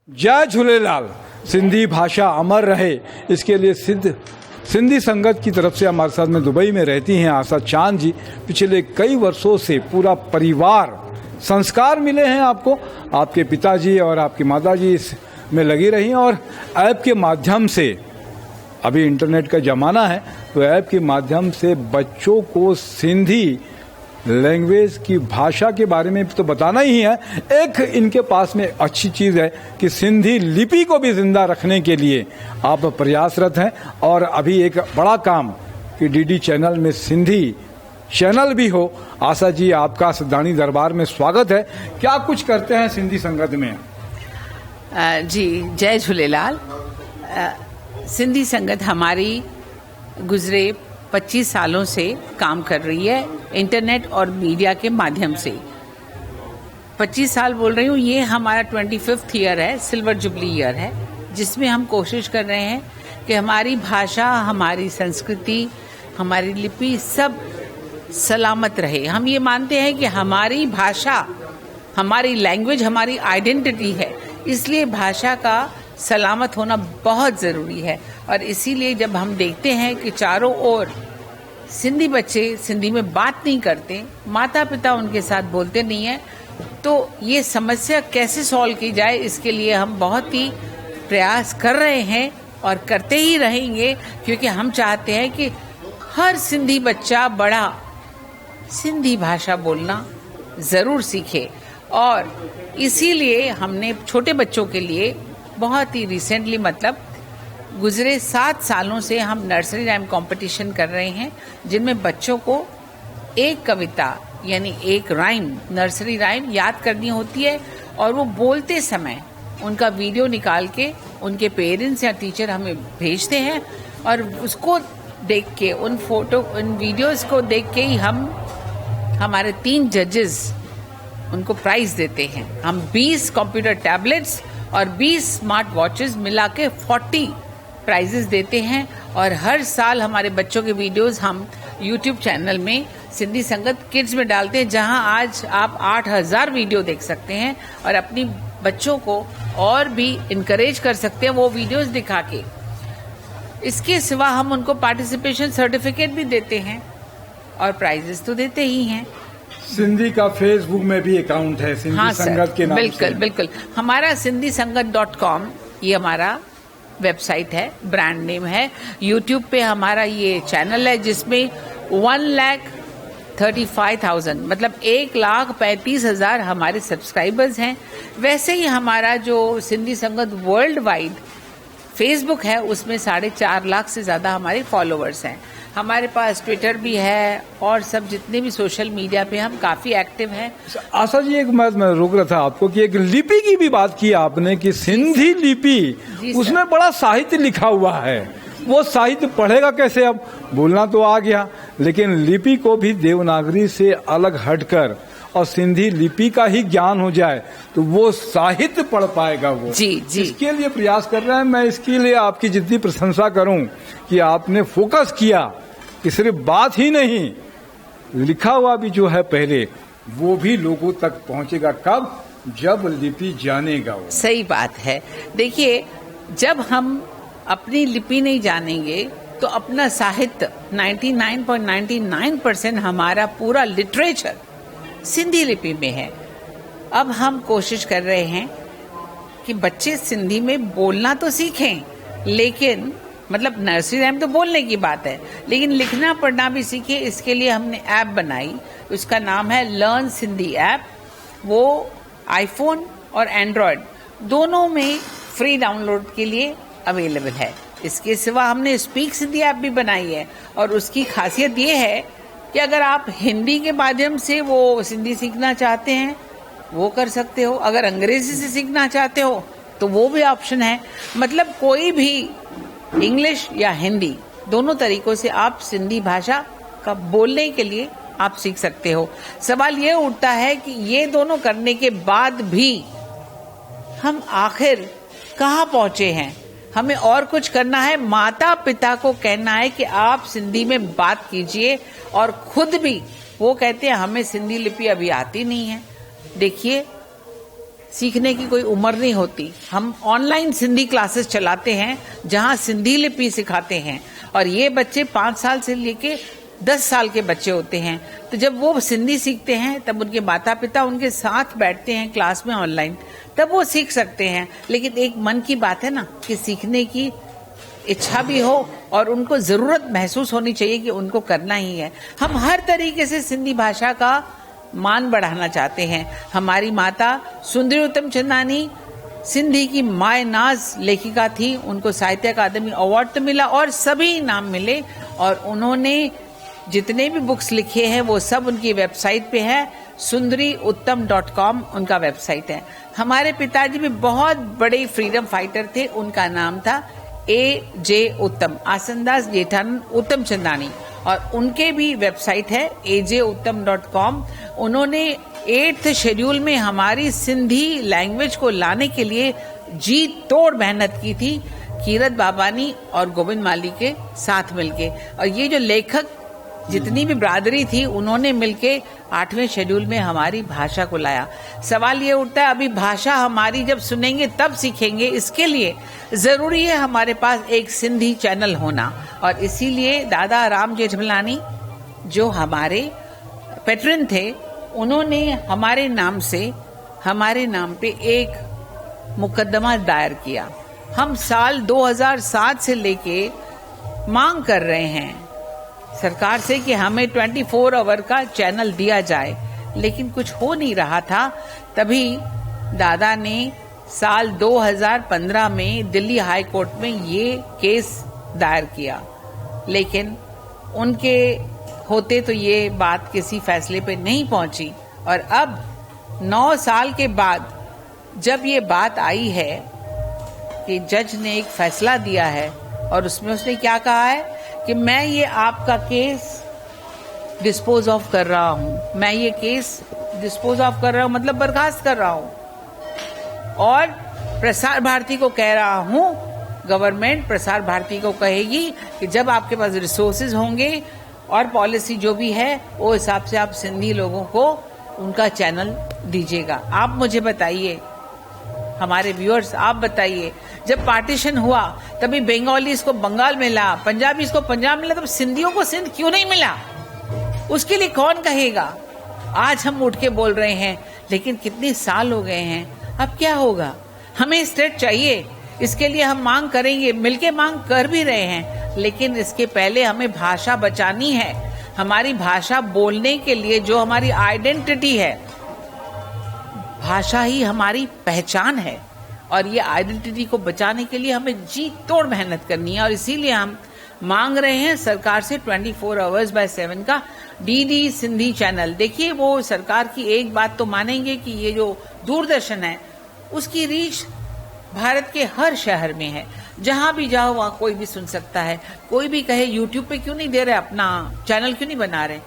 जय झूलेलाल। सिंधी भाषा अमर रहे, इसके लिए सिंधी संगत की तरफ से हमारे साथ में दुबई में रहती हैं आशा चांद जी। पिछले कई वर्षों से पूरा परिवार, संस्कार मिले हैं आपको, आपके पिताजी और आपकी माताजी इसमें लगी रही हैं और ऐप के माध्यम से, अभी इंटरनेट का ज़माना है तो ऐप के माध्यम से बच्चों को सिंधी लैंग्वेज की भाषा के बारे में तो बताना ही है। एक इनके पास में अच्छी चीज़ है कि सिंधी लिपि को भी जिंदा रखने के लिए आप प्रयासरत हैं और अभी एक बड़ा काम कि डीडी चैनल में सिंधी चैनल भी हो। आशा जी, आपका सिद्धाणी दरबार में स्वागत है। क्या कुछ करते हैं सिंधी संगत में? जी जय झूलेलाल। सिंधी संगत हमारी गुजरे 25 सालों से काम कर रही है इंटरनेट और मीडिया के माध्यम से। 25 साल बोल रही हूँ, ये हमारा 25th ईयर है, सिल्वर जुबली ईयर है, जिसमें हम कोशिश कर रहे हैं कि हमारी भाषा, हमारी संस्कृति, हमारी लिपि सब सलामत रहे। हम ये मानते हैं कि हमारी भाषा, हमारी लैंग्वेज हमारी आइडेंटिटी है, इसलिए भाषा का सलामत होना बहुत ज़रूरी है। और इसीलिए जब हम देखते हैं कि चारों ओर सिंधी बच्चे सिंधी में बात नहीं करते, माता पिता उनके साथ बोलते नहीं हैं, तो ये समस्या कैसे सॉल्व की जाए, इसके लिए हम बहुत ही प्रयास कर रहे हैं और करते ही रहेंगे, क्योंकि हम चाहते हैं कि हर सिंधी बच्चा बड़ा सिंधी भाषा बोलना ज़रूर सीखे। और इसीलिए हमने छोटे बच्चों के लिए बहुत ही रिसेंटली, मतलब गुजरे 7 सालों से हम नर्सरी राइम कंपटीशन कर रहे हैं, जिनमें बच्चों को एक कविता यानी एक राइम, नर्सरी राइम याद करनी होती है और वो बोलते समय उनका वीडियो निकाल के उनके पेरेंट्स या टीचर हमें भेजते हैं और उसको देख के, उन वीडियोस को देख के ही हमारे 3 जजेस उनको प्राइज देते हैं। हम 20 कंप्यूटर टैबलेट्स और 20 स्मार्ट वॉचेस मिला के 40 प्राइजेस देते हैं। और हर साल हमारे बच्चों के वीडियोस हम यूट्यूब चैनल में सिंधी संगत किड्स में डालते हैं, जहां आज आप 8000 वीडियो देख सकते हैं और अपनी बच्चों को और भी इनकरेज कर सकते हैं वो वीडियोस दिखा के। इसके सिवा हम उनको पार्टिसिपेशन सर्टिफिकेट भी देते हैं और प्राइजेस तो देते ही हैं। सिंधी का फेसबुक में भी अकाउंट है सिंधी संगत के नाम से। बिल्कुल। हमारा सिंधीसंगत.com ये हमारा वेबसाइट है, ब्रांड नेम है। यूट्यूब पे हमारा ये चैनल है जिसमें 1,35,000 मतलब 1,35,000 हमारे सब्सक्राइबर्स हैं। वैसे ही हमारा जो सिंधी संगत वर्ल्ड वाइड फेसबुक है, उसमें 4.5 लाख से ज्यादा हमारे फॉलोअर्स हैं। हमारे पास ट्विटर भी है और सब जितने भी सोशल मीडिया पे हम काफी एक्टिव हैं। आशा जी, एक बात मैं रोक रहा था आपको कि एक लिपि की भी बात की आपने कि सिंधी लिपि, उसमें बड़ा साहित्य लिखा हुआ है। वो साहित्य पढ़ेगा कैसे? अब बोलना तो आ गया, लेकिन लिपि को भी देवनागरी से अलग हटकर और सिंधी लिपि का ही ज्ञान हो जाए तो वो साहित्य पढ़ पाएगा वो। जी। इसके लिए प्रयास कर रहे हैं। मैं इसके लिए आपकी जितनी प्रशंसा करूं कि आपने फोकस किया कि सिर्फ बात ही नहीं, लिखा हुआ भी जो है पहले वो भी लोगों तक पहुंचेगा। कब? जब लिपि जानेगा वो। सही बात है। देखिए, जब हम अपनी लिपि नहीं जानेंगे तो अपना साहित्य 99.99% हमारा पूरा लिटरेचर सिंधी लिपि में है। अब हम कोशिश कर रहे हैं कि बच्चे सिंधी में बोलना तो सीखें, लेकिन मतलब नर्सरी राइम तो बोलने की बात है, लेकिन लिखना पढ़ना भी सीखे। इसके लिए हमने ऐप बनाई, उसका नाम है लर्न सिंधी ऐप। वो आईफोन और एंड्रॉयड दोनों में फ्री डाउनलोड के लिए अवेलेबल है। इसके सिवा हमने स्पीक सिंधी ऐप भी बनाई है और उसकी खासियत ये है कि अगर आप हिंदी के माध्यम से वो सिंधी सीखना चाहते हैं वो कर सकते हो, अगर अंग्रेजी से सीखना चाहते हो तो वो भी ऑप्शन है। मतलब कोई भी इंग्लिश या हिंदी, दोनों तरीकों से आप सिंधी भाषा का बोलने के लिए आप सीख सकते हो। सवाल ये उठता है कि ये दोनों करने के बाद भी हम आखिर कहाँ पहुंचे हैं? हमें और कुछ करना है। माता पिता को कहना है कि आप सिंधी में बात कीजिए, और खुद भी वो कहते हैं हमें सिंधी लिपि अभी आती नहीं है। देखिए, सीखने की कोई उम्र नहीं होती। हम ऑनलाइन सिंधी क्लासेस चलाते हैं जहां सिंधी लिपि सिखाते हैं, और ये बच्चे 5 साल से लेके 10 साल के बच्चे होते हैं। तो जब वो सिंधी सीखते हैं तब उनके माता पिता उनके साथ बैठते हैं क्लास में ऑनलाइन, तब वो सीख सकते हैं। लेकिन एक मन की बात है ना कि सीखने की इच्छा भी हो और उनको जरूरत महसूस होनी चाहिए कि उनको करना ही है। हम हर तरीके से सिंधी भाषा का मान बढ़ाना चाहते हैं। हमारी माता सुंदरी उत्तमचंदानी सिंधी की माय नाज लेखिका थी, उनको साहित्य अकादमी अवार्ड तो मिला और सभी इनाम मिले, और उन्होंने जितने भी बुक्स लिखे हैं वो सब उनकी वेबसाइट पे है, sundariuttam.com उनका वेबसाइट है। हमारे पिताजी भी बहुत बड़े फ्रीडम फाइटर थे, उनका नाम था A.J. उत्तम, आसनदास जेठानंद उत्तमचंदानी, और उनके भी वेबसाइट है ajuttam.com। उन्होंने 8th शेड्यूल में हमारी सिंधी लैंग्वेज को लाने के लिए जी तोड़ मेहनत की थी, कीरत बाबानी और गोविंद माली के साथ मिलके। और ये जो लेखक जितनी भी बिरादरी थी उन्होंने मिलके 8वें शेड्यूल में हमारी भाषा को लाया। सवाल ये उठता है अभी भाषा हमारी जब सुनेंगे तब सीखेंगे, इसके लिए जरूरी है हमारे पास एक सिंधी चैनल होना। और इसीलिए दादा राम जेठमलानी जो हमारे पेट्रन थे, उन्होंने हमारे नाम पे एक मुकदमा दायर किया। हम साल 2007 से लेके मांग कर रहे हैं सरकार से कि हमें 24 आवर का चैनल दिया जाए, लेकिन कुछ हो नहीं रहा था। तभी दादा ने साल 2015 में दिल्ली हाई कोर्ट में ये केस दायर किया, लेकिन उनके होते तो ये बात किसी फैसले पे नहीं पहुंची। और अब 9 साल के बाद जब ये बात आई है कि जज ने एक फैसला दिया है और उसमें उसने क्या कहा है कि मैं ये आपका केस डिस्पोज ऑफ कर रहा हूं, मैं ये केस डिस्पोज ऑफ कर रहा हूं मतलब बर्खास्त कर रहा हूं। और प्रसार भारती को कह रहा हूं, गवर्नमेंट प्रसार भारती को कहेगी कि जब आपके पास रिसोर्सेज होंगे और पॉलिसी जो भी है वो हिसाब से आप सिंधी लोगों को उनका चैनल दीजिएगा। आप मुझे बताइए, हमारे व्यूअर्स आप बताइए, जब पार्टीशन हुआ तभी बंगालीज को बंगाल मिला, पंजाबीज को पंजाब मिला, तब सिंधियों को सिंध क्यों नहीं मिला? उसके लिए कौन कहेगा? आज हम उठ के बोल रहे हैं, लेकिन कितने साल हो गए हैं, अब क्या होगा? हमें स्टेट चाहिए, इसके लिए हम मांग करेंगे, मिलके मांग कर भी रहे हैं, लेकिन इसके पहले हमें भाषा बचानी है। हमारी भाषा बोलने के लिए जो हमारी आइडेंटिटी है, भाषा ही हमारी पहचान है, और ये आइडेंटिटी को बचाने के लिए हमें जी तोड़ मेहनत करनी है। और इसीलिए हम मांग रहे हैं सरकार से 24 आवर्स बाय 7 का डीडी सिंधी चैनल। देखिए, वो सरकार की एक बात तो मानेंगे कि ये जो दूरदर्शन है उसकी रीच भारत के हर शहर में है, जहां भी जाओ वहां कोई भी सुन सकता है। कोई भी कहे यूट्यूब पे क्यों नहीं दे रहे, अपना चैनल क्यों नहीं बना रहे?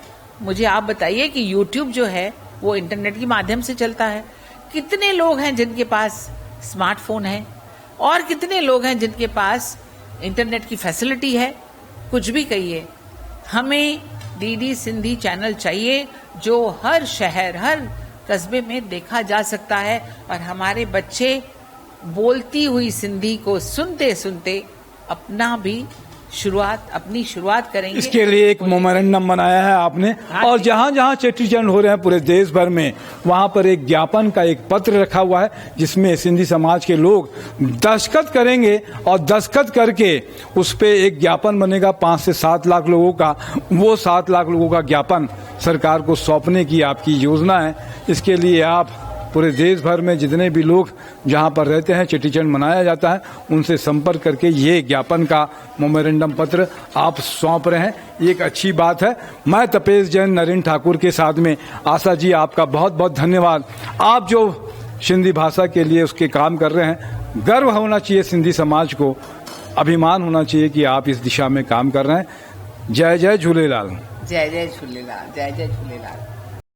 मुझे आप बताइए कि यूट्यूब जो है वो इंटरनेट के माध्यम से चलता है। कितने लोग हैं जिनके पास स्मार्टफोन है, और कितने लोग हैं जिनके पास इंटरनेट की फैसिलिटी है? कुछ भी कहिए, हमें डीडी सिंधी चैनल चाहिए जो हर शहर, हर कस्बे में देखा जा सकता है, और हमारे बच्चे बोलती हुई सिंधी को सुनते सुनते अपनी शुरुआत करेंगे। इसके लिए एक मेमोरेंडम बनाया है आपने, और जहां जहां चेटी चंड हो रहे हैं पूरे देश भर में, वहां पर एक ज्ञापन का एक पत्र रखा हुआ है जिसमें सिंधी समाज के लोग दस्तखत करेंगे, और दस्तखत करके उस पे एक ज्ञापन बनेगा 5 से 7 लाख लोगों का। वो 7 लाख लोगों का ज्ञापन सरकार को सौंपने की आपकी योजना है। इसके लिए आप पूरे देश भर में जितने भी लोग जहां पर रहते हैं, चेटी चंड मनाया जाता है, उनसे संपर्क करके ये ज्ञापन का मेमोरेंडम पत्र आप सौंप रहे हैं। ये एक अच्छी बात है। मैं तपेश जैन, नरेंद्र ठाकुर के साथ में आशा जी, आपका बहुत बहुत धन्यवाद। आप जो सिंधी भाषा के लिए उसके काम कर रहे हैं, गर्व होना चाहिए सिंधी समाज को, अभिमान होना चाहिए कि आप इस दिशा में काम कर रहे हैं। जय जय झूलेलाल। जय जय झूलेलाल। जय जय झूलेलाल।